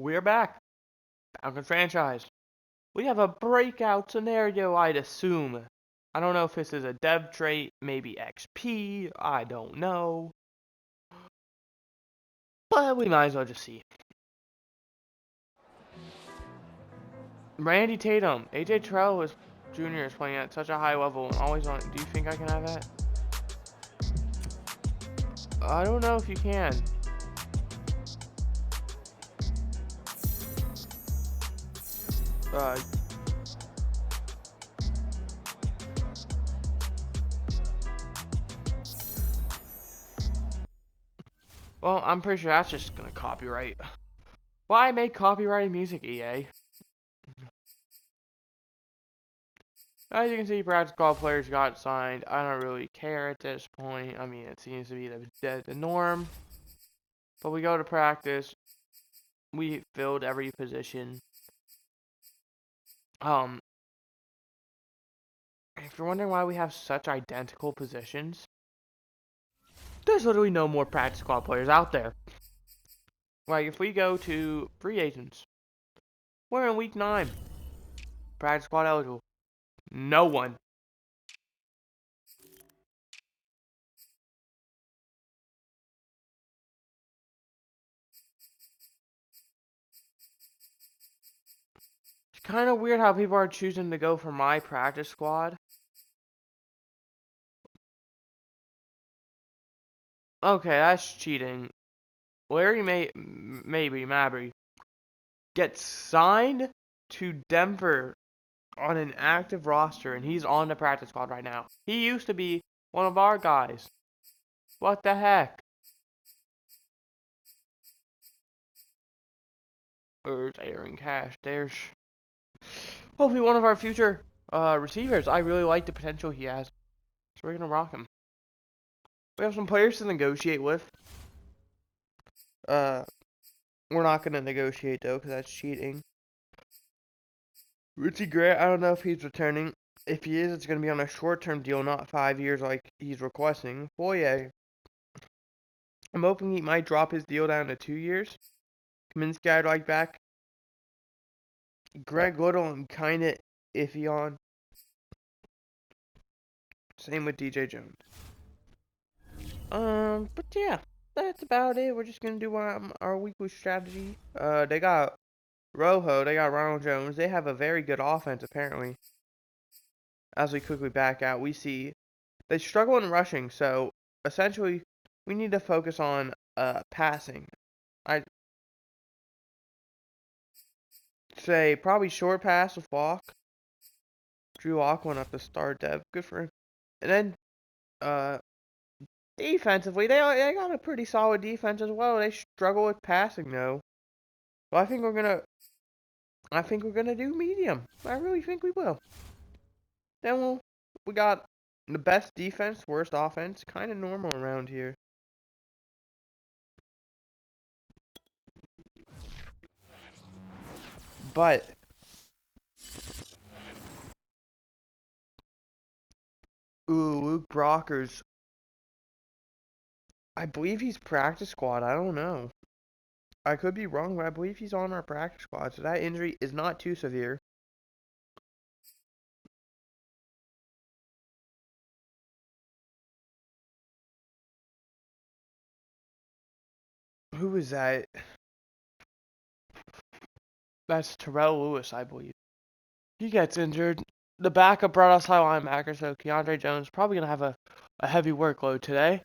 We're back. Falcons franchise. We have a breakout scenario, I'd assume. I don't know if this is a dev trait, maybe XP, I don't know. But we might as well just see. Randy Tatum, AJ Terrell Jr. is playing at such a high level and always on. Do you think I can have that? I don't know if you can. Well, I'm pretty sure that's just gonna copyright. Why make copyrighted music, EA? As you can see, practice squad players got signed. I don't really care at this point. I mean, it seems to be the norm. But we go to practice. We filled every position. If you're wondering why we have such identical positions, there's literally no more practice squad players out there. Like, if we go to free agents, we're in week 9. Practice squad eligible. No one. It's kind of weird how people are choosing to go for my practice squad. Okay, that's cheating. Larry Mabry gets signed to Denver on an active roster, and he's on the practice squad right now. He used to be one of our guys. What the heck? There's Aaron Cash. There's hopefully one of our future receivers. I really like the potential he has. So we're going to rock him. We have some players to negotiate with. We're not going to negotiate, though, because that's cheating. Richie Grant, I don't know if he's returning. If he is, it's going to be on a short-term deal, not 5 years like he's requesting. Foye, I'm hoping he might drop his deal down to 2 years. Kaminsky I'd like back. Greg Little, I'm kind of iffy on. Same with DJ Jones. But yeah, that's about it. We're just gonna do our weekly strategy. They got Rojo, they got Ronald Jones. They have a very good offense apparently. As we quickly back out, we see they struggle in rushing, so essentially we need to focus on passing. I'd say probably short pass with Walk. Drew Walk went up to start dev. Good for him. And then defensively, they got a pretty solid defense as well. They struggle with passing though. Well, I think we're gonna do medium. I really think we will. Then we got the best defense, worst offense, kind of normal around here. But Luke Brockers, I believe he's practice squad. I don't know. I could be wrong, but I believe he's on our practice squad. So that injury is not too severe. Who is that? That's Terrell Lewis, I believe. He gets injured. The backup brought us high linebacker, so Keandre Jones probably gonna have a heavy workload today.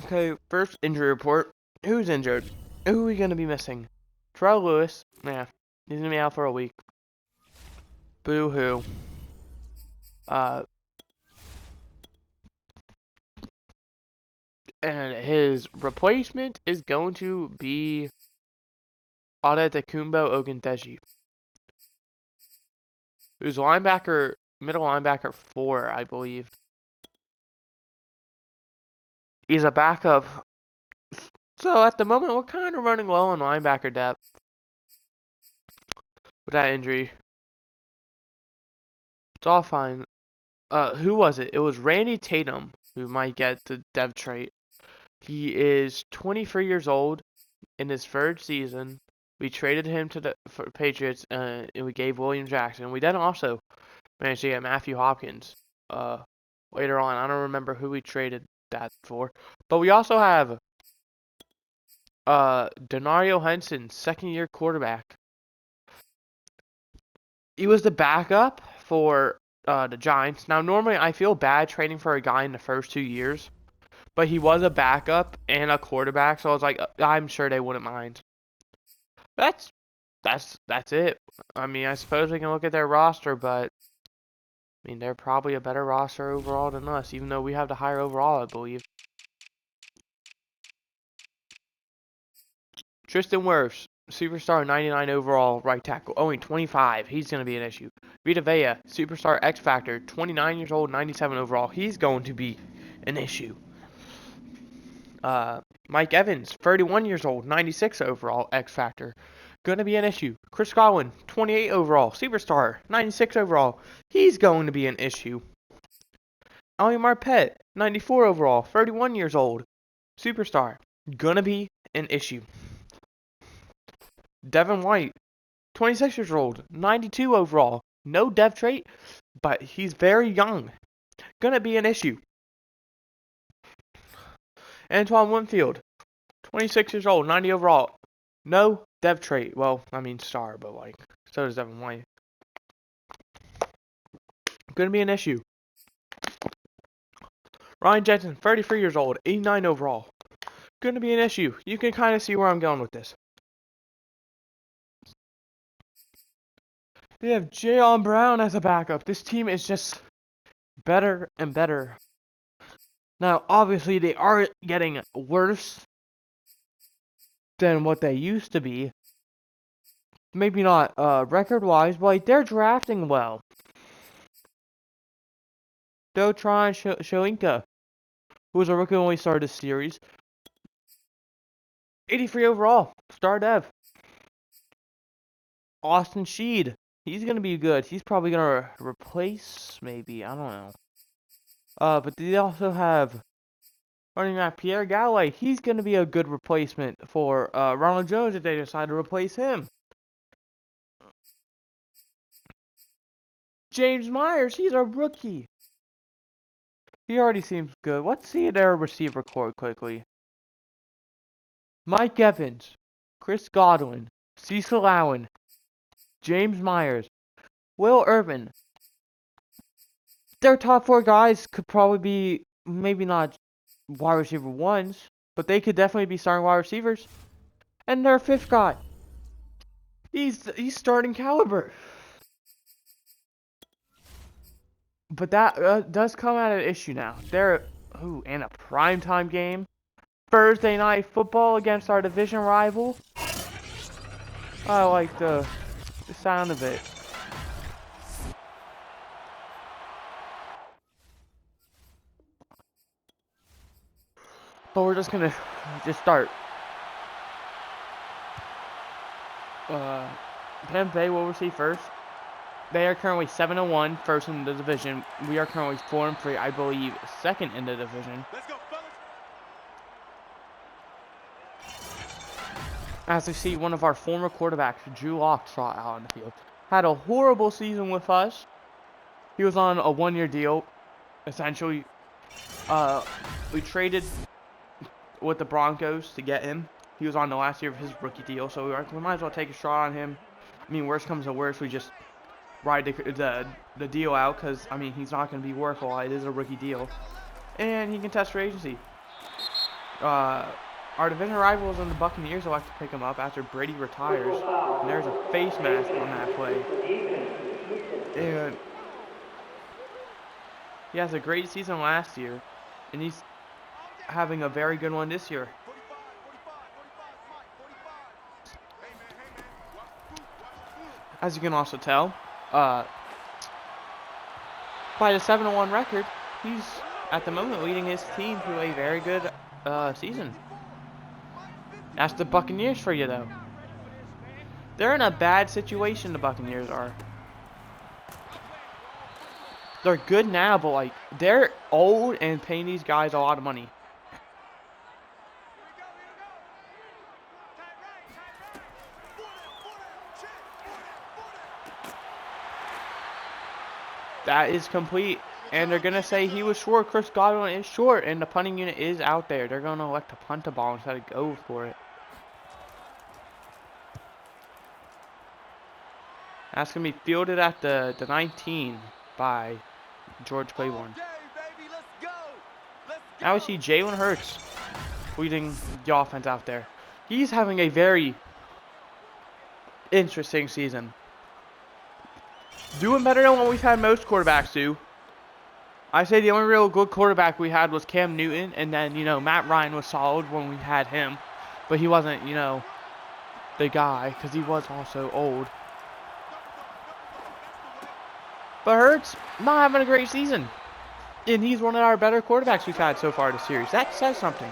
Okay, first injury report. Who's injured? Who are we gonna be missing? Terrell Lewis. Yeah, he's gonna be out for a week. Boo hoo. And his replacement is going to be Adetokunbo Ogundeji, who's middle linebacker 4, I believe. He's a backup. So at the moment, we're kind of running low on linebacker depth with that injury. It's all fine. Who was it? It was Randy Tatum. who might get the dev trait. He is 23 years old in his third season. We traded him to the Patriots, and we gave William Jackson. We then also managed to get Matthew Hopkins later on. I don't remember who we traded that for. But we also have Denario Henson, second-year quarterback. He was the backup for the Giants. Now, normally I feel bad trading for a guy in the first 2 years, but he was a backup and a quarterback, so I was like, I'm sure they wouldn't mind. That's it. I mean, I suppose we can look at their roster, but I mean, they're probably a better roster overall than us, even though we have the higher overall, I believe. Tristan Wirfs, superstar 99 overall right tackle, only 25. He's going to be an issue. Vita Vea, superstar X Factor, 29 years old, 97 overall. He's going to be an issue. Mike Evans, 31 years old, 96 overall, X Factor. Going to be an issue. Chris Godwin, 28 overall, superstar, 96 overall. He's going to be an issue. Ali Marpet, 94 overall, 31 years old, superstar. Going to be an issue. Devin White, 26 years old, 92 overall. No dev trait, but he's very young. Going to be an issue. Antoine Winfield, 26 years old, 90 overall. No dev trait. Well, I mean star, but like, so does Devin White. Gonna be an issue. Ryan Jensen, 33 years old, 89 overall. Gonna be an issue. You can kind of see where I'm going with this. They have Jayon Brown as a backup. This team is just better and better. Now, obviously, they are getting worse than what they used to be. Maybe not record-wise, but like, they're drafting well. Dotron Shoinka, who was a rookie when we started this series. 83 overall, star dev. Austin Sheed, he's going to be good. He's probably going to replace, maybe, I don't know. But they also have running back Pierre Galloway. He's going to be a good replacement for Ronald Jones if they decide to replace him. James Myers, he's a rookie. He already seems good. Let's see their receiver core quickly. Mike Evans, Chris Godwin, Cecil Allen, James Myers, Will Irvin. Their top 4 guys could probably be, maybe not wide receiver ones, but they could definitely be starting wide receivers. And their 5th guy, he's starting caliber. But that does come at an issue now. They're in a primetime game, Thursday night football against our division rival. I like the sound of it. But we're just gonna start. Tampa Bay will receive first. They are currently 7-1, first in the division. We are currently 4-3, I believe, second in the division. Let's go, fellas. As we see, one of our former quarterbacks, Drew Lock, trot out on the field. Had a horrible season with us. He was on a 1-year deal, essentially. We traded with the Broncos to get him. He was on the last year of his rookie deal, so we might as well take a shot on him. I mean, worst comes to worst, we just ride the deal out, because, I mean, he's not going to be worth a lot. It is a rookie deal. And he can test for agency. Our division rivals and the Buccaneers will have to pick him up after Brady retires. And there's a face mask on that play. And he has a great season last year, and he's having a very good one this year. As you can also tell, by the 7-1 record, he's at the moment leading his team to a very good season. That's the Buccaneers for you, though. They're in a bad situation, the Buccaneers are. They're good now, but like they're old and paying these guys a lot of money. That is complete. And they're going to say he was short. Chris Godwin is short. And the punting unit is out there. They're going to elect to punt the ball instead of go for it. That's going to be fielded at the 19 by George Claiborne. Now we see Jalen Hurts leading the offense out there. He's having a very interesting season. Doing better than what we've had most quarterbacks do. I say the only real good quarterback we had was Cam Newton, and then, you know, Matt Ryan was solid when we had him. But he wasn't, you know, the guy, because he was also old. But Hurts not having a great season. And he's one of our better quarterbacks we've had so far this series. That says something.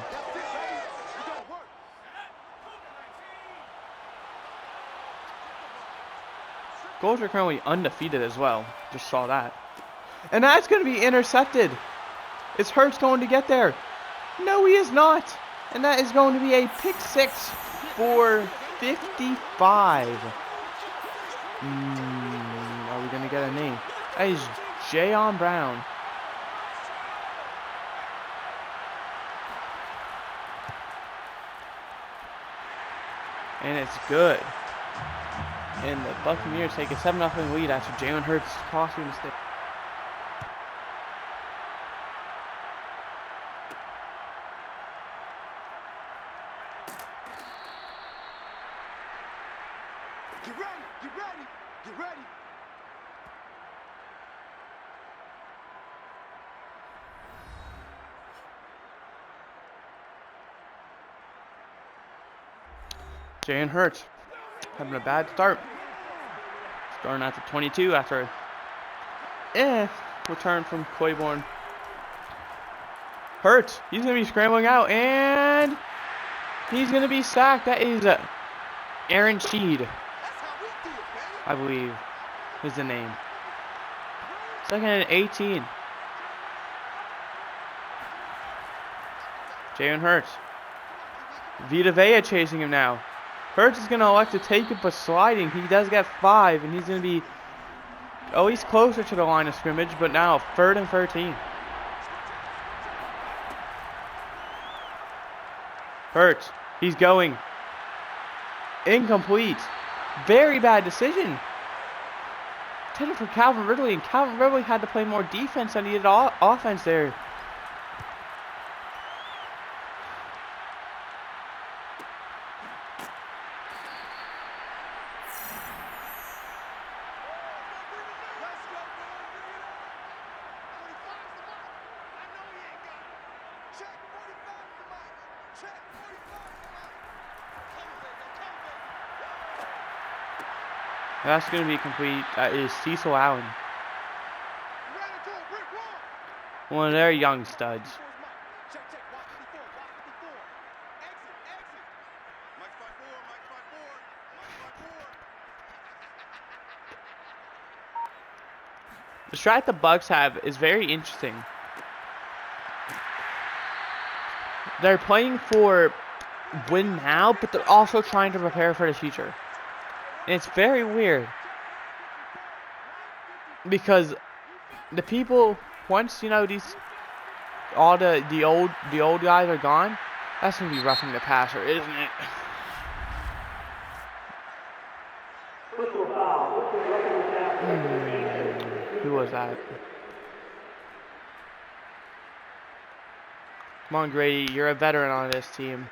Goals are currently undefeated as well. Just saw that. And that's going to be intercepted. Is Hurts going to get there? No, he is not. And that is going to be a pick six for 55. Are we going to get a name? That is Jayon Brown. And it's good. And the Buccaneers take a 7-0 lead after Jalen Hurts costing the stick. Get ready, get ready, get ready. Jalen Hurts having a bad start. Starting at the 22 after return from Claiborne. Hurts, he's going to be scrambling out, and he's going to be sacked. That is Aaron Sheed, I believe, is the name. Second and 18. Jalen Hurts. Vita Vea chasing him now. Hurts is going to elect to take it, but sliding. He does get 5, and he's going to be at least closer to the line of scrimmage, but now 3rd and 13. Hurts, he's going. Incomplete. Very bad decision. Intended for Calvin Ridley, and Calvin Ridley had to play more defense than he did offense there. That's going to be complete. That is Cecil Allen. One of their young studs. The strat the Bucs have is very interesting. They're playing for win now, but they're also trying to prepare for the future. And it's very weird, because the people, once, you know, all the old guys are gone, that's gonna be roughing the passer, isn't it? Who was that? Come on, Grady, you're a veteran on this team.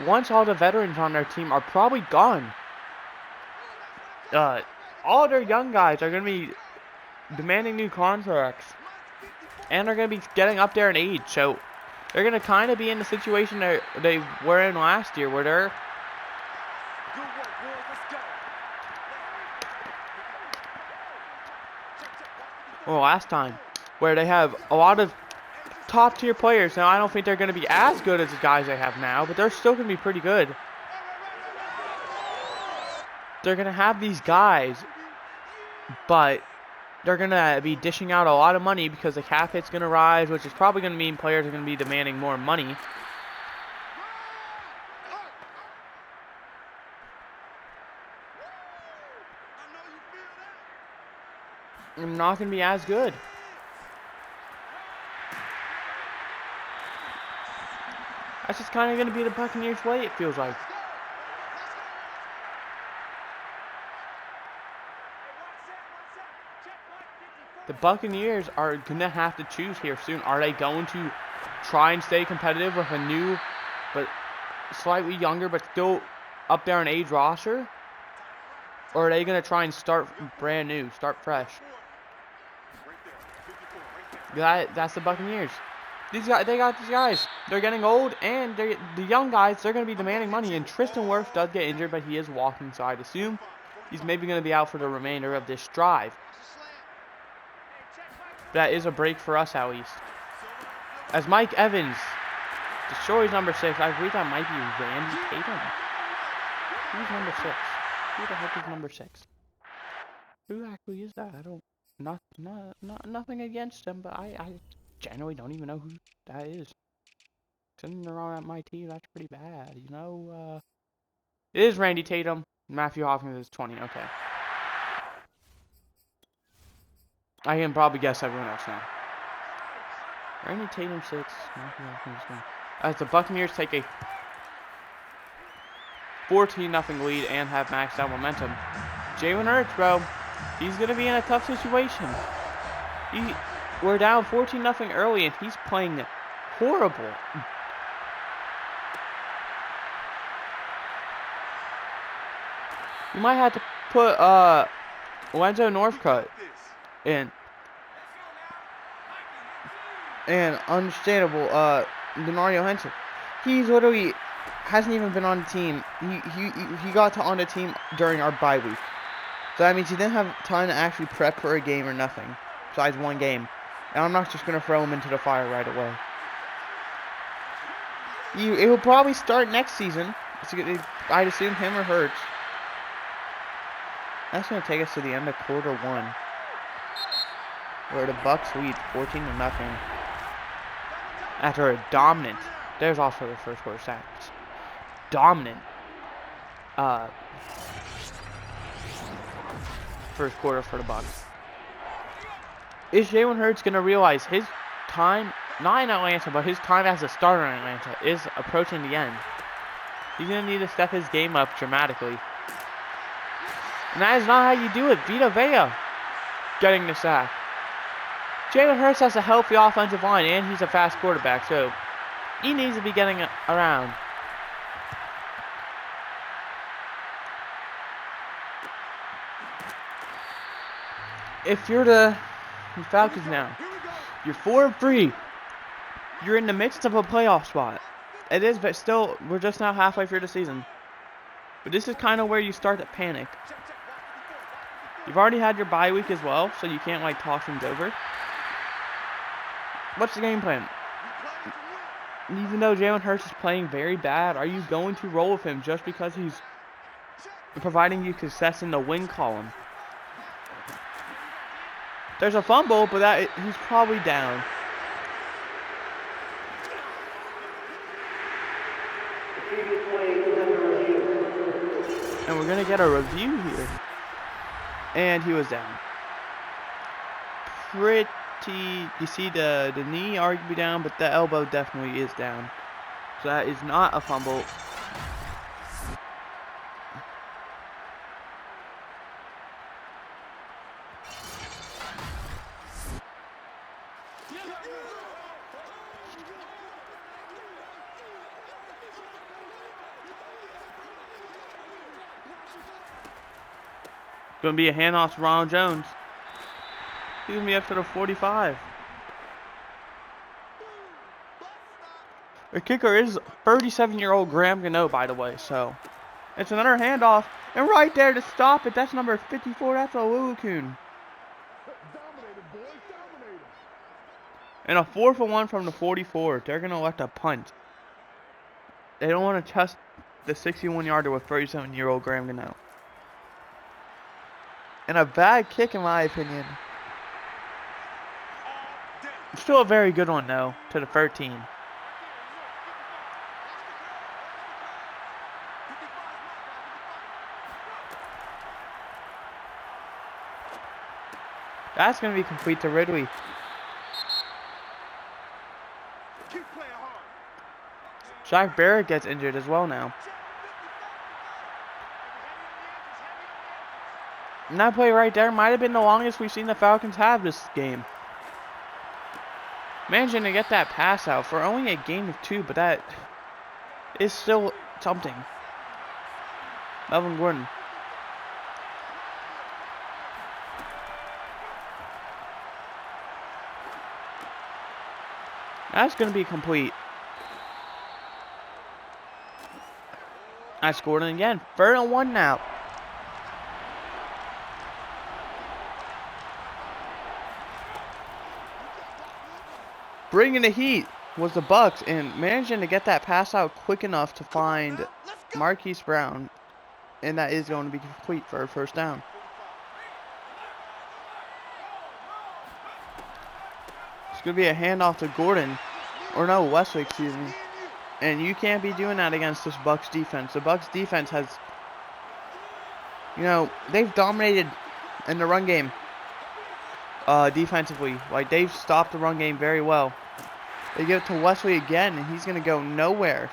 Once all the veterans on their team are probably gone, all their young guys are going to be demanding new contracts, and they're going to be getting up there in age, so they're going to kind of be in the situation they were in last year, where they're last time, where they have a lot of top tier players. Now, I don't think they're going to be as good as the guys they have now, but they're still going to be pretty good. they're going to have these guys, but they're going to be dishing out a lot of money because the cap hit's going to rise, which is probably going to mean players are going to be demanding more money. And not going to be as good. That's just kind of going to be the Buccaneers' way, it feels like. The Buccaneers are going to have to choose here soon. Are they going to try and stay competitive with a new, but slightly younger, but still up there in age roster? Or are they going to try and start brand new, start fresh? That's the Buccaneers. These guys, they got these guys. They're getting old, and the young guys, they're going to be demanding money. And Tristan Wirfs does get injured, but he is walking, so I'd assume he's maybe going to be out for the remainder of this drive. That is a break for us out east. As Mike Evans destroys number 6, I believe that might be Randy Tatum. Who's number 6? Who the heck is number 6? Who actually is that? I don't. Nothing against him, but I generally don't even know who that is. Sitting around at my team, that's pretty bad, you know. It is Randy Tatum. Matthew Hopkins is 20. Okay. I can probably guess everyone else now. Randy Tatum 6. Matthew Hopkins 20. As the Buccaneers take a 14-0 lead and have maxed out momentum. Jalen Hurts, bro. He's going to be in a tough situation. We're down 14-0 early, and he's playing horrible. You might have to put Lorenzo Northcutt in. And understandable, Denario Henson. He's literally hasn't even been on the team. He got on the team during our bye week. So that means he didn't have time to actually prep for a game or nothing, besides one game. And I'm not just going to throw him into the fire right away. He'll probably start next season. I'd assume him or Hurts. That's going to take us to the end of quarter 1, where the Bucks lead 14-0 after a dominant. There's also the first quarter stats. Dominant. First quarter for the Bucks. Is Jalen Hurts going to realize his time, not in Atlanta, but his time as a starter in Atlanta is approaching the end? He's going to need to step his game up dramatically. And that is not how you do it. Vita Vea getting the sack. Jalen Hurts has a healthy offensive line, and he's a fast quarterback, so he needs to be getting around. If you're the Falcons now, you're 4-3. You're in the midst of a playoff spot. It is, but still, we're just now halfway through the season. But this is kind of where you start to panic. You've already had your bye week as well, so you can't, like, toss things over. What's the game plan? Even though Jalen Hurts is playing very bad, are you going to roll with him just because he's providing you success in the win column? There's a fumble, but he's probably down. And we're going to get a review here. And he was down. You see the knee arguably down, but the elbow definitely is down. So that is not a fumble. Going to be a handoff to Ronald Jones. He's going to be up to the 45. The kicker is 37-year-old Graham Gano, by the way. So it's another handoff. And right there to stop it, that's number 54. That's Oluokun. And a 4-for-1 from the 44. They're going to elect a punt. They don't want to trust the 61-yarder with 37-year-old Graham Gano. And a bad kick in my opinion. All day. Still a very good one though, to the 13. That's going to be complete to Ridley. Keep playing hard. Shaq Barrett gets injured as well now. And that play right there might have been the longest we've seen the Falcons have this game. Managing to get that pass out for only a game of 2, but that is still something. Melvin Gordon. That's going to be complete. That's Gordon again. 3rd and 1 now. Bringing the heat was the Bucks and managing to get that pass out quick enough to find Marquise Brown. And that is going to be complete for a 1st down. It's going to be a handoff to Gordon. Or no, Wesley, excuse me. And you can't be doing that against this Bucks defense. The Bucks defense has, you know, they've dominated in the run game defensively. Like, they've stopped the run game very well. They give it to Wesley again, and he's going to go nowhere.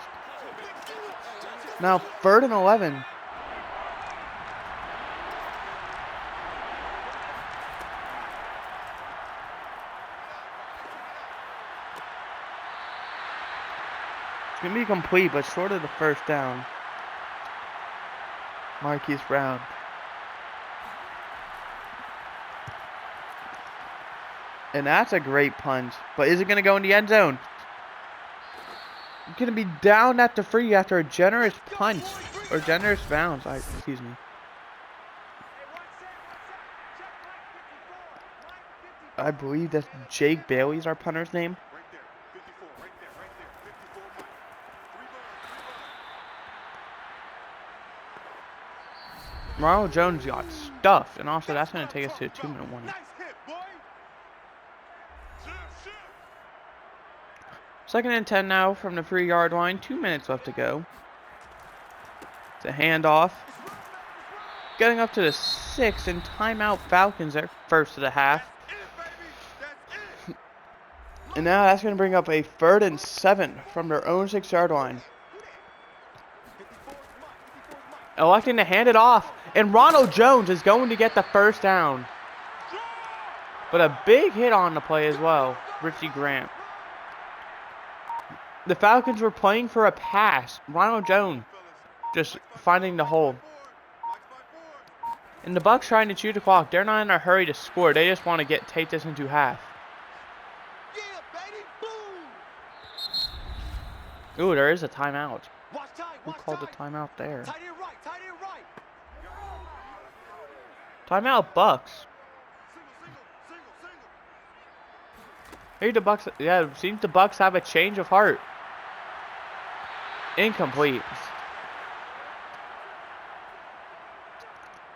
Now, 3rd and 11. It's going to be complete, but short of the 1st down. Marquise Brown. And that's a great punch. But is it going to go in the end zone? It's going to be down at the 3 after a generous punch. Or generous bounce. Excuse me. I believe that Jake Bailey's our punter's name. Right there. 54. Right there. Right there. 54 mark. 3 balls. Ronald Jones got stuffed. And also that's going to take us to a 2-minute warning. Nice hit, boy. 2nd and 10 now from the 3-yard line. 2 minutes left to go. It's a handoff. Getting up to the 6 and timeout Falcons at 1st of the half. And now that's going to bring up a 3rd and 7 from their own 6-yard line. Electing to hand it off. And Ronald Jones is going to get the 1st down. But a big hit on the play as well. Richie Grant. The Falcons were playing for a pass. Ronald Jones just finding the hole. And the Bucks trying to chew the clock. They're not in a hurry to score. They just want to take this into half. Yeah, baby. Boom. Ooh, there is a timeout. Watch time. Who Watch called the time. timeout there? Tight end right. Tight end right. Timeout Bucks. Hey, the Bucks. Yeah, it seems the Bucks have a change of heart. Incomplete.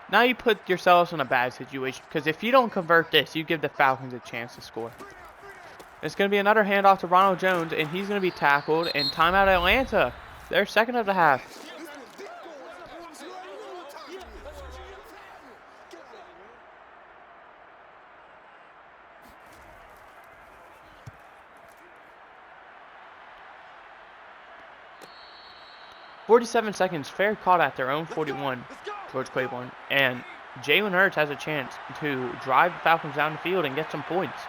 Now you put yourselves in a bad situation because if you don't convert this, you give the Falcons a chance to score. It's going to be another handoff to Ronald Jones, and he's going to be tackled. And timeout Atlanta. They're 2nd of the half. "47 seconds, fair caught at their own 41, George Claiborne. And Jalen Hurts has a chance to drive the Falcons down the field and get some points.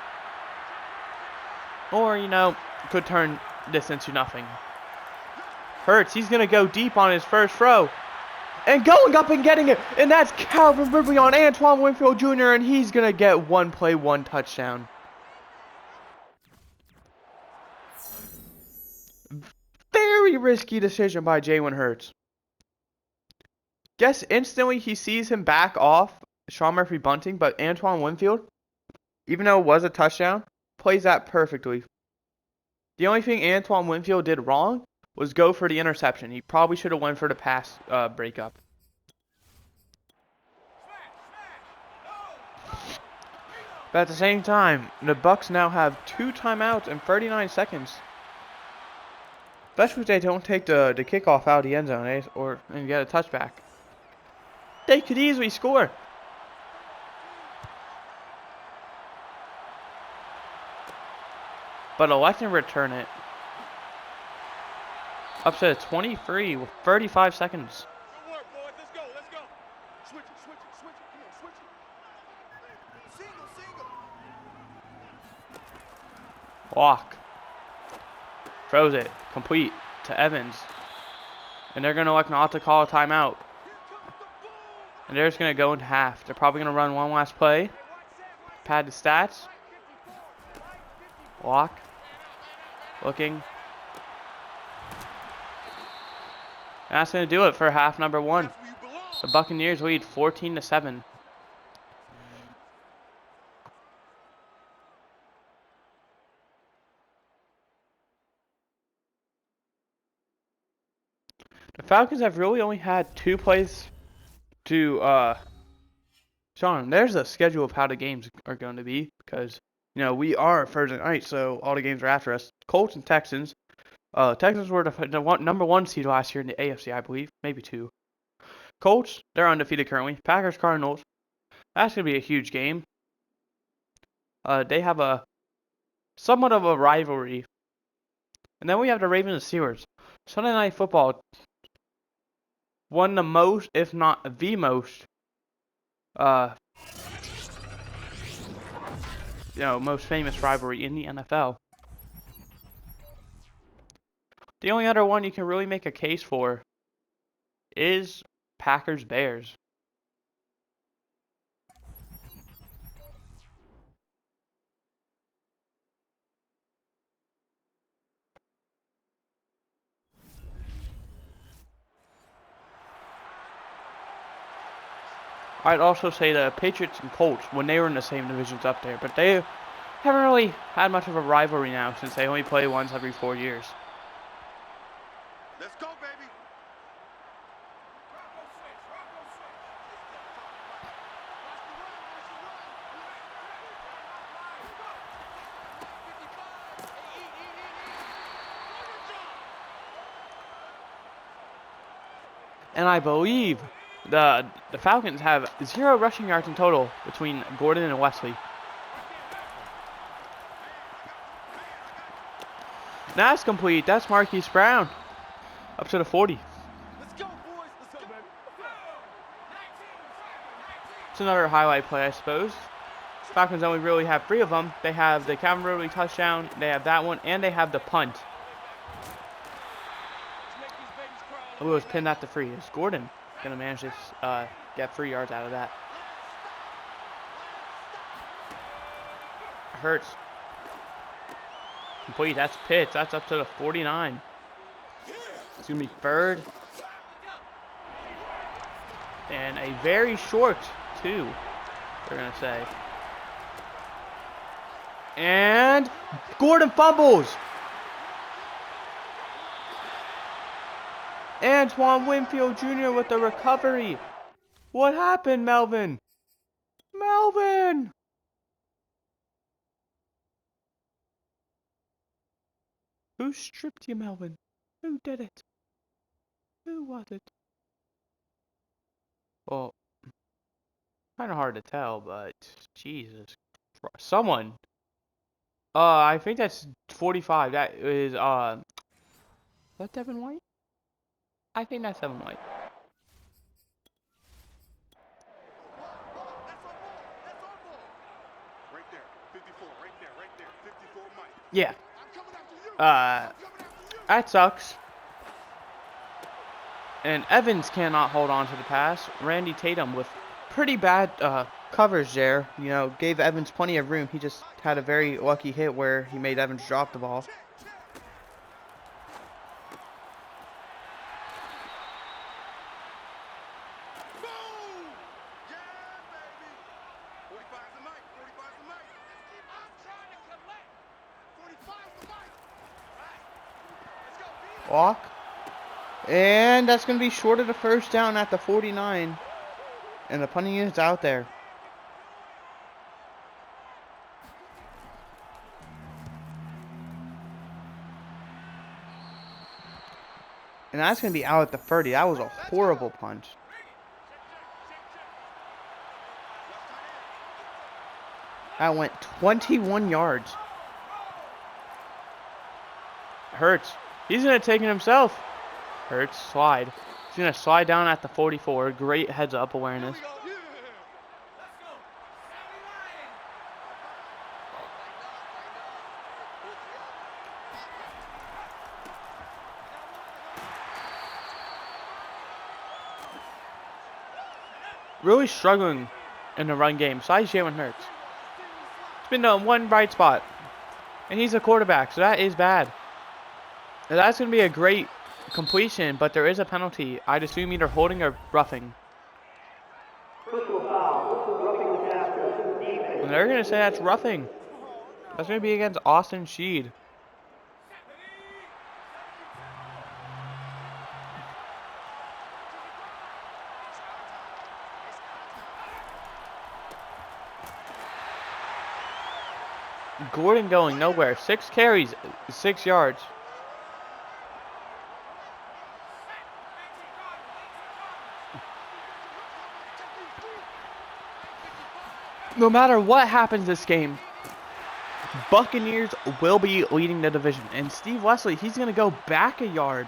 Or, you know, could turn this into nothing. Hurts, he's going to go deep on his first throw. And going up and getting it. And that's Calvin Ridley on Antoine Winfield Jr. And he's going to get 1 play, 1 touchdown. Very risky decision by Jalen Hurts. Guess instantly he sees him back off Sean Murphy bunting, but Antoine Winfield, even though it was a touchdown, plays that perfectly. The only thing Antoine Winfield did wrong was go for the interception. He probably should have went for the pass breakup. But at the same time, the Bucks now have 2 timeouts and 39 seconds. Especially if they don't take the kickoff out of the end zone, and get a touchback. They could easily score. But electing to return it. Up to 23 with 35 seconds. Good work, boys. Let's go. Let's go. Switch it, switch it, switch it. Come on, switch it. Single, single. Walk. Throws it. Complete to Evans. And they're going to elect not to call a timeout. And they're just going to go into half. They're probably going to run one last play. Pad the stats. Walk. Looking. And that's going to do it for half number 1. The Buccaneers lead 14-7. The Falcons have really only had 2 plays to Sean, there's a schedule of how the games are going to be because we are Thursday night, so all the games are after us. Colts and Texans. Texans were the number 1 seed last year in the AFC, I believe, maybe 2. Colts, they're undefeated currently. Packers, Cardinals. That's gonna be a huge game. They have a somewhat of a rivalry, and then we have the Ravens and Steelers. Sunday Night Football. One of the most, if not the most, most famous rivalry in the NFL. The only other one you can really make a case for is Packers-Bears. I'd also say the Patriots and Colts when they were in the same divisions up there, but they haven't really had much of a rivalry now since they only play once every 4 years. Let's go, baby. And I believe the Falcons have 0 rushing yards in total between Gordon and Wesley. That's complete. That's Marquise Brown. Up to the 40. Let's go, boys. Let's go, baby. It's another highlight play, I suppose. Falcons only really have 3 of them. They have the Calvin Ridley touchdown, they have that one, and they have the punt. Who was pinned at the 3? Is Gordon going to manage to get 3 yards out of that? Hurts. Complete. That's Pitts. That's up to the 49. It's going to be 3rd. And a very short 2, they're going to say. And Gordon fumbles. Antoine Winfield Jr. with the recovery. What happened, Melvin? Melvin! Who stripped you, Melvin? Who did it? Who was it? Well, kind of hard to tell, but Jesus. Someone. I think that's 45. That is, is that Devin White? I think that's Devin White. Right there. 54. Right there. Right there. 54, Mike. Yeah. I'm coming after you. I'm coming after you. That sucks. And Evans cannot hold on to the pass. Randy Tatum with pretty bad coverage there. Gave Evans plenty of room. He just had a very lucky hit where he made Evans drop the ball. Boom! Yeah, baby. 45's the Mike. 45's the Mike. I'm trying to collect. 45's the Mike. Right. Let's go, Walk. And that's going to be short of the first down at the 49. And the punting unit's out there. And that's going to be out at the 30. That was a horrible punch. That went 21 yards. Hurts. He's going to take it himself. Hurts. Slide. He's going to slide down at the 44. Great heads-up awareness. Really struggling in the run game, besides Jalen Hurts. It's been the one bright spot. And he's a quarterback, so that is bad. Now, that's going to be a great completion, but there is a penalty. I'd assume either holding or roughing. And they're going to say that's roughing. That's going to be against Austin Sheed. Gordon going nowhere. 6 carries, 6 yards. No matter what happens this game, Buccaneers will be leading the division. And Steve Wesley, he's going to go back a yard.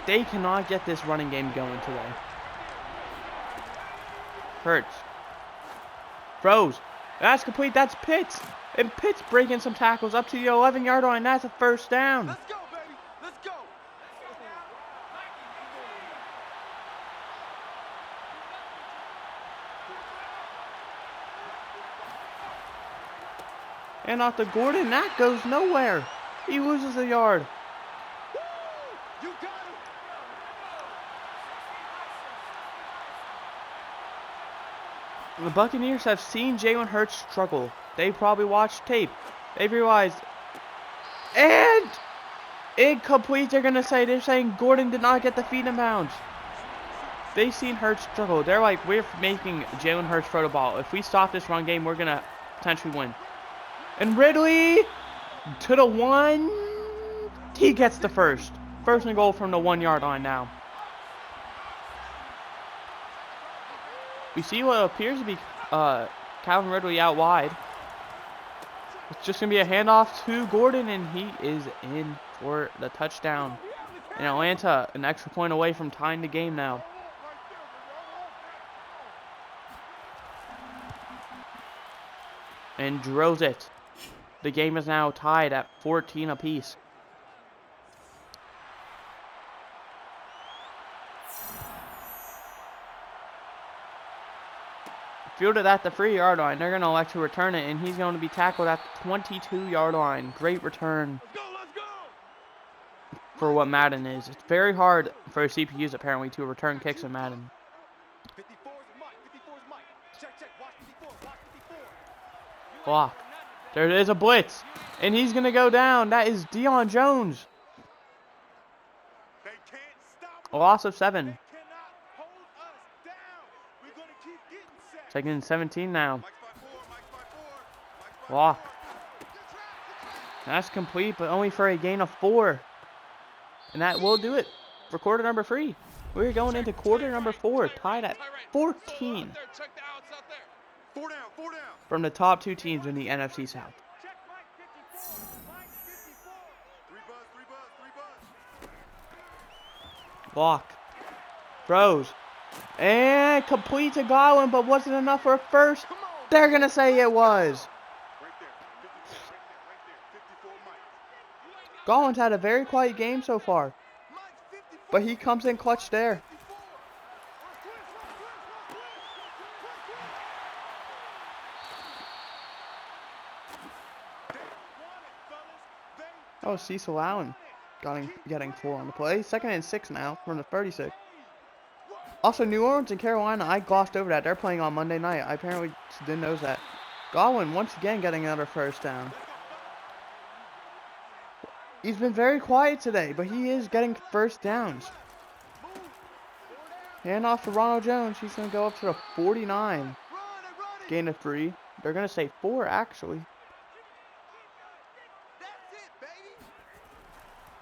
They cannot get this running game going today. Hurts. Throws. That's complete. That's Pitts. And Pitts breaking some tackles up to the 11-yard line. That's a first down. Let's go, baby. Let's go. And off to Gordon. That goes nowhere. He loses a yard. You got it. The Buccaneers have seen Jalen Hurts struggle. They probably watched tape. They realized. And incomplete, they're going to say. They're saying Gordon did not get the feet in bounds. They've seen Hurts struggle. They're like, we're making Jalen Hurts throw the ball. If we stop this run game, we're going to potentially win. And Ridley to the 1. He gets the first. First and goal from the 1-yard line now. We see what appears to be Calvin Ridley out wide. It's just going to be a handoff to Gordon, and he is in for the touchdown. And Atlanta, an extra point away from tying the game now. And drills it. The game is now tied at 14 apiece. Fielded at the 3-yard line. They're going to elect to return it, and he's going to be tackled at the 22-yard line. Great return for what Madden is. It's very hard for CPUs, apparently, to return kicks in Madden. 54 is Mike. 54 is Mike. Check, check. Watch 54. Watch 54. Block. There is a blitz, and he's going to go down. That is Deion Jones. They can't stop A loss of 7. They cannot hold us down. We're going to keep getting sacks. Second and 17 now. Mike's by 4. Mike's by 4. Mike's by Block. That's complete, but only for a gain of 4. And that will do it for quarter number 3. We're going into quarter number 4, tied at 14 Check the outs out there. 4 down. 4 down. from the top 2 teams in the NFC South. Check Mike 54. Mike 54. 3 buzz. 3 buzz. 3 buzz. Block. Throws. And complete to Godwin, but wasn't enough for a first. Come on. They're going to say it was. Right there. 54. Right there. 54 Mike. Godwin's had a very quiet game so far, Mike's 54. but he comes in clutch there. Oh, Cecil Allen getting 4 on the play. Second and 6 now from the 36. Also, New Orleans and Carolina, I glossed over that. They're playing on Monday night. I apparently didn't know that. Godwin once again getting another first down. He's been very quiet today, but he is getting first downs. Hand off to Ronald Jones. He's going to go up to the 49. Gain of 3. They're going to say 4, actually. That's it, baby.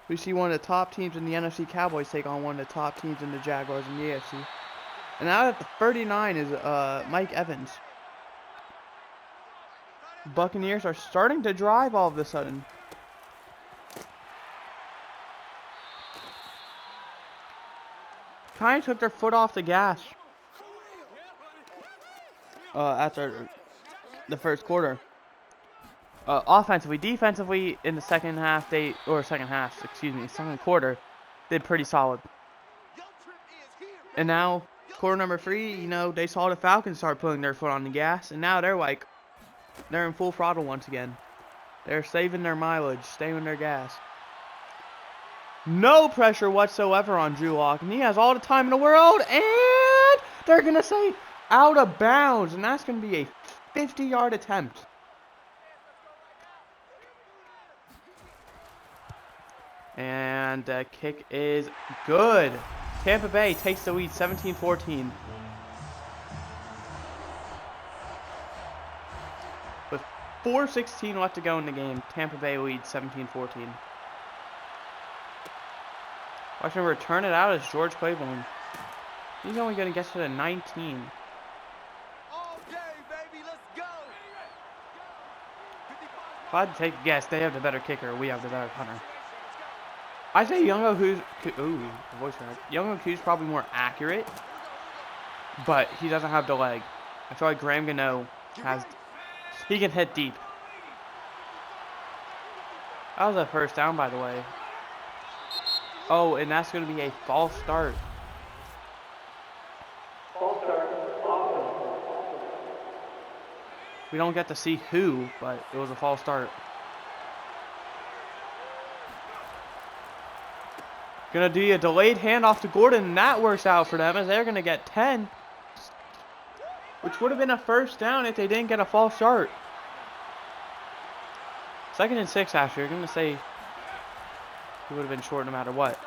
We see one of the top teams in the NFC, Cowboys, take on one of the top teams in the Jaguars in the AFC. And out at the 39 is Mike Evans. Buccaneers are starting to drive all of a sudden. Kind of took their foot off the gas after the first quarter. Offensively, defensively, in the second quarter, did pretty solid. And now, quarter number 3, you know, they saw the Falcons start putting their foot on the gas, and now they're in full throttle once again. They're saving their mileage, saving their gas. No pressure whatsoever on Drew Lock, and he has all the time in the world, and they're going to say out of bounds, and that's going to be a 50-yard attempt. And the kick is good. Tampa Bay takes the lead 17-14. With 4:16 left to go in the game, Tampa Bay leads 17-14. Watching him return it out is George Claiborne. He's only going to get to the 19. All day, baby, let's go. If I had to take a guess, they have the better kicker. We have the better punter. I say Younghoe's probably more accurate, but he doesn't have the leg. I feel like Graham Gano he can hit deep. That was a first down, by the way. Oh, and that's going to be a false start. We don't get to see who, but it was a false start. Gonna do a delayed handoff to Gordon, and that works out for them as they're gonna get 10. Which would have been a first down if they didn't get a false start. 2nd and 6, actually. You're gonna say he would have been short no matter what.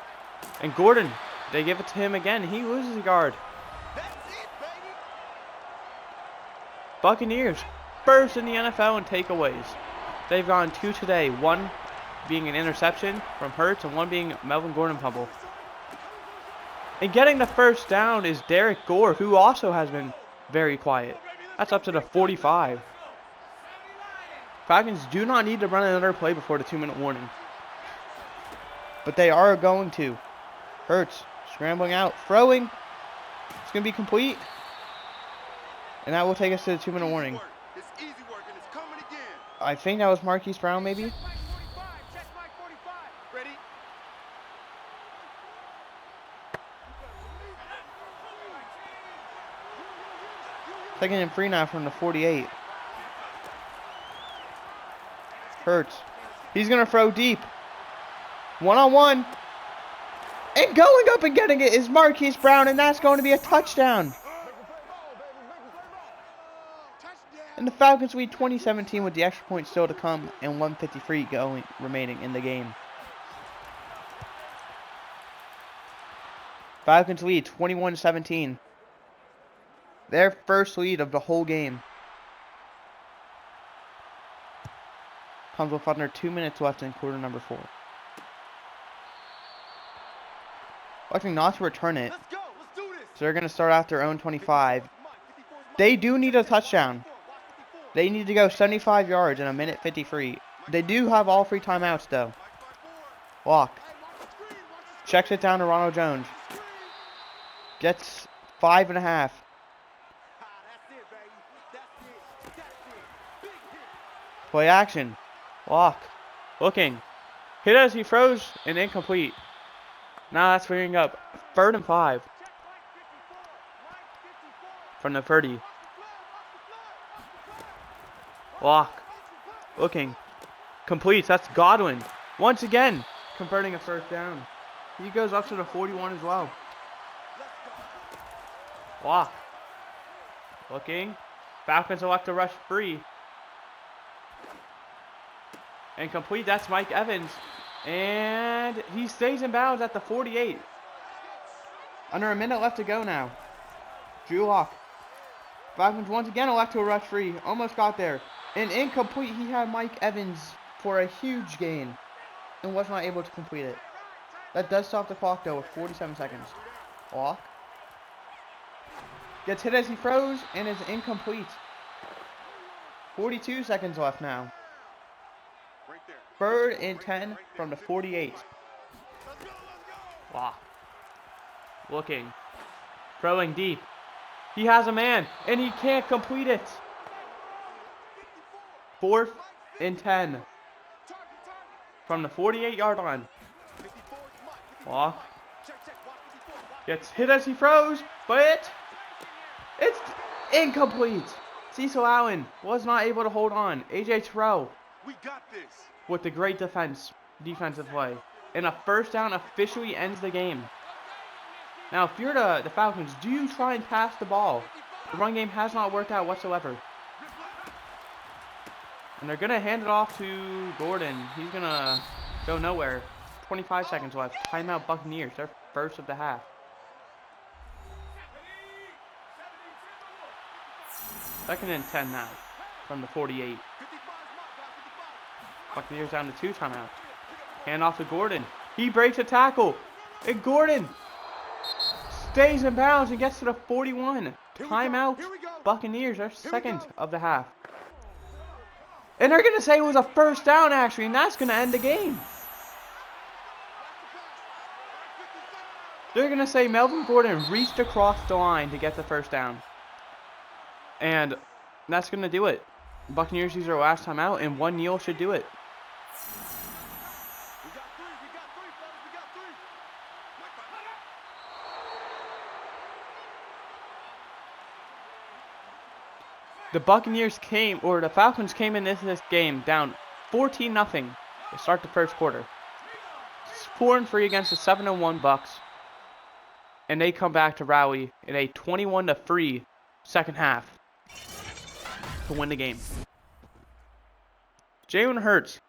And Gordon, they give it to him again. He loses a yard. That's it, baby. Buccaneers, first in the NFL in takeaways. They've gone 2 today. 1 being an interception from Hurts and 1 being Melvin Gordon fumble. And getting the first down is Derek Gore, who also has been very quiet. That's up to the 45. Falcons do not need to run another play before the 2-minute warning. But they are going to. Hurts scrambling out, throwing. It's going to be complete. And that will take us to the 2-minute warning. It's easy work and it's coming again. I think that was Marquise Brown, maybe. Check my 45. Ready? 2nd and 3 now from the 48. Hurts. He's going to throw deep. 1-on-1. And going up and getting it is Marquise Brown, and that's going to be a touchdown. And the Falcons lead 20-17 with the extra point still to come and 1:53 remaining in the game. Falcons lead 21-17. Their first lead of the whole game. Comes with under 2 minutes left in quarter number 4. Electing not to return it. Let's go. Let's do this. So they're going to start out their own 25. They do need a touchdown. They need to go 75 yards in 1:53. They do have all 3 timeouts, though. Lock. Checks it down to Ronald Jones. Gets 5.5. Play action. Lock. Looking. Hit as he throws and incomplete. Now that's bringing up 3rd and 5. From the 30. Lock. Looking. Completes. That's Godwin. Once again, converting a first down. He goes up to the 41 as well. Lock. Looking. Falcons elect to rush free. And complete. That's Mike Evans. And he stays in bounds at the 48. Under a minute left to go now. Drew Lock. Falcons once again elect to rush free. Almost got there. And incomplete. He had Mike Evans for a huge gain. And was not able to complete it. That does stop the clock though with 47 seconds. Walk. Gets hit as he throws and is incomplete. 42 seconds left now. Bird and 10 from the 48. Wow. Looking. Throwing deep. He has a man and he can't complete it. 4th and 10 from the 48-yard line. Walk. Gets hit as he throws, but it's incomplete. Cecil Allen was not able to hold on. AJ Terrell with the great defensive play. And a first down officially ends the game. Now, if you're the Falcons, do you try and pass the ball? The run game has not worked out whatsoever. And they're going to hand it off to Gordon. He's going to go nowhere. 25 seconds left. Timeout Buccaneers. Their first of the half. Second and 10 now from the 48. Buccaneers down to 2 timeouts. Hand off to Gordon. He breaks a tackle. And Gordon stays in bounds and gets to the 41. Timeout Buccaneers. Their second of the half. And they're going to say it was a first down actually. And that's going to end the game. They're going to say Melvin Gordon reached across the line to get the first down. And that's going to do it. Buccaneers use their last time out, and 1 kneel should do it. The Falcons came in this game down 14-0 to start the first quarter. 4-3 against the 7-1 Bucs. And they come back to rally in a 21-3 second half to win the game. Jalen Hurts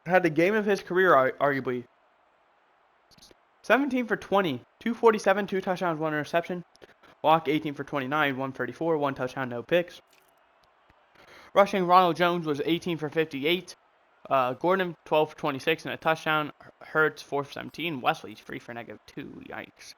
had the game of his career, arguably. 17 for 20, 247, 2 touchdowns, 1 interception. Walk 18 for 29, 134, 1 touchdown, no picks. Rushing, Ronald Jones was 18 for 58. Gordon 12 for 26 and a touchdown. Hurts 4 for 17. Wesley 3 for -2. Yikes.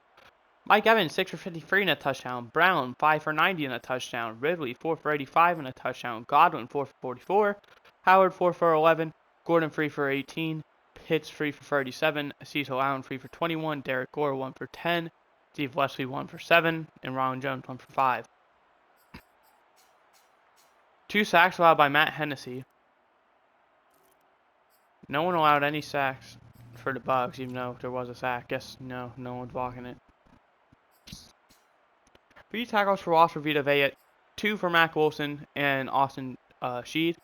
Mike Evans 6 for 53 and a touchdown. Brown 5 for 90 and a touchdown. Ridley 4 for 85 and a touchdown. Godwin 4 for 44. Howard 4 for 11. Gordon 3 for 18. Pitts 3 for 37. Cecil Allen 3 for 21. Derek Gore 1 for 10. Steve Wesley 1 for 7. And Ronald Jones 1 for 5. 2 sacks allowed by Matt Hennessy. No one allowed any sacks for the Bucs, even though there was a sack. Guess no one's blocking it. 3 tackles for loss for Vita Vea, 2 for Mack Wilson and Austin Sheed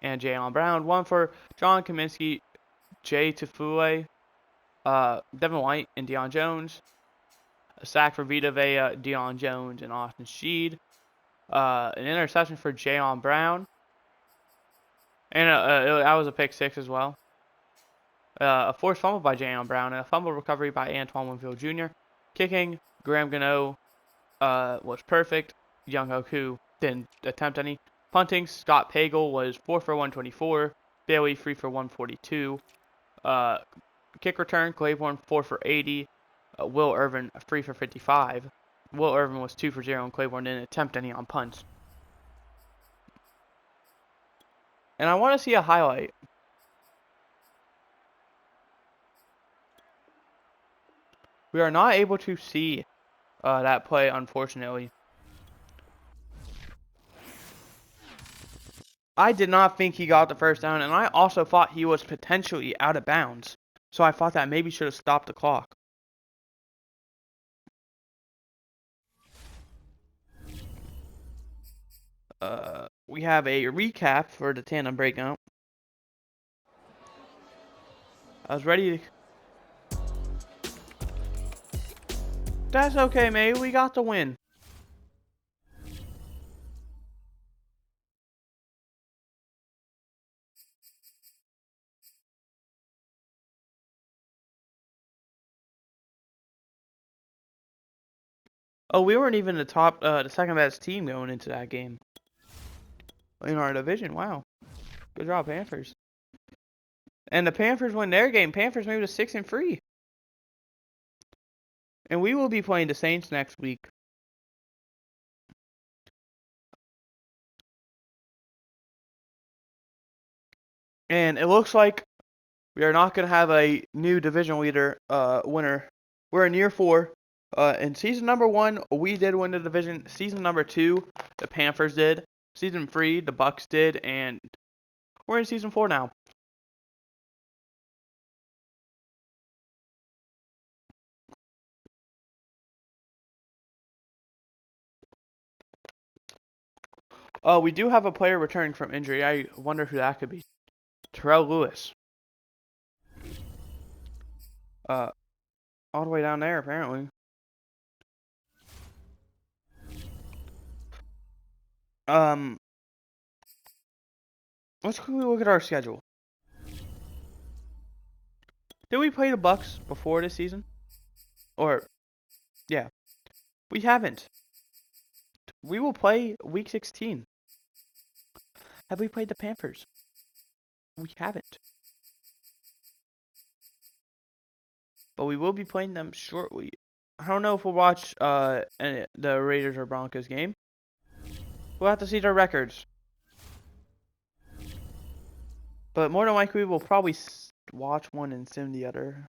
and Jaylen Brown, 1 for John Kaminsky, Jay Tafue, Devin White, and Deion Jones. A sack for Vita Vea, Deion Jones, and Austin Sheed. An interception for Jaylen Brown. And that was a pick 6 as well. A forced fumble by Jaylen Brown and a fumble recovery by Antoine Winfield Jr. Kicking, Graham Gano was perfect. Young Hoku didn't attempt any. Punting, Scott Pagel was 4 for 124. Bailey 3 for 142. Kick return, Claiborne 4 for 80. Will Irvin 3 for 55. Will Irvin was 2 for 0 and Claiborne didn't attempt any on punts. And I want to see a highlight. We are not able to see that play, unfortunately. I did not think he got the first down, and I also thought he was potentially out of bounds. So I thought that maybe should have stopped the clock. We have a recap for the tandem breakout. I was ready to... That's okay, mate. We got the win. Oh, we weren't even the second best team going into that game. In our division, wow. Good job, Panthers. And the Panthers win their game. Panthers moved to 6-3. And we will be playing the Saints next week. And it looks like we are not going to have a new division leader winner. We're in year 4. In season number 1, we did win the division. Season number 2, the Panthers did. Season 3, the Bucks did. And we're in season 4 now. We do have a player returning from injury. I wonder who that could be. Terrell Lewis. All the way down there, apparently. Let's quickly look at our schedule. Did we play the Bucks before this season? Or, yeah. We haven't. We will play Week 16. Have we played the Panthers? We haven't. But we will be playing them shortly. I don't know if we'll watch the Raiders or Broncos game. We'll have to see their records. But more than likely, we'll probably watch one and sim the other.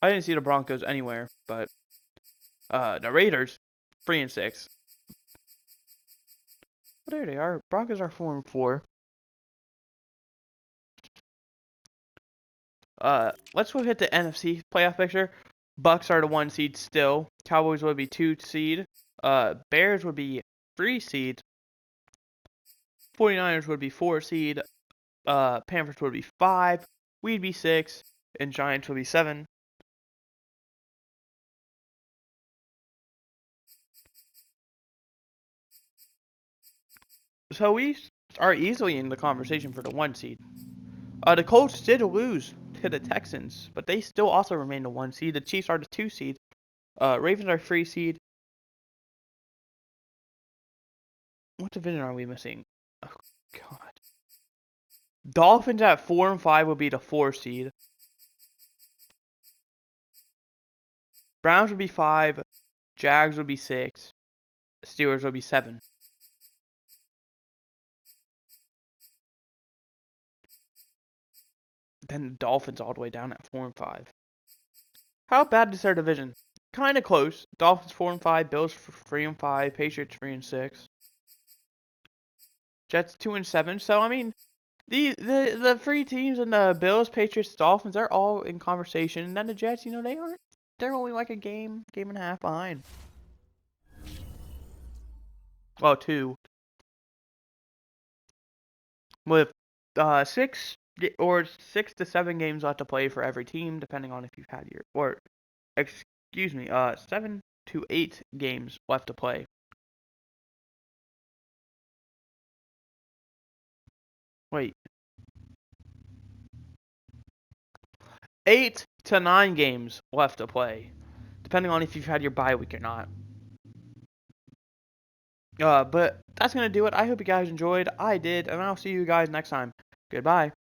I didn't see the Broncos anywhere, but the Raiders, 3-6. But there they are. Broncos are 4-4. Let's look at the NFC playoff picture. Bucks are the 1 seed still. Cowboys would be 2 seed. Bears would be 3 seed. 49ers would be 4 seed. Panthers would be 5. We'd be 6. And Giants would be 7. So we are easily in the conversation for the 1 seed. The Colts did lose to the Texans, but they still also remain the 1 seed. The Chiefs are the 2 seed. Ravens are 3 seed. What division are we missing? Oh, God. Dolphins at 4 and 5 would be the 4 seed. Browns would be 5. Jags would be 6. Steelers would be 7. Then the Dolphins all the way down at 4 and 5. How bad is their division? Kind of close. Dolphins 4 and 5. Bills 3 and 5. Patriots 3 and 6. Jets 2 and 7. So I mean, the 3 teams and the Bills, Patriots, Dolphins, they're all in conversation. And then the Jets, they aren't. They're only like a game and a half behind. Well, 2. With 6 to 7 games left to play for every team, depending on if you've had your 7 to 8 games left to play. Wait. 8 to 9 games left to play, depending on if you've had your bye week or not. But that's going to do it. I hope you guys enjoyed. I did, and I'll see you guys next time. Goodbye.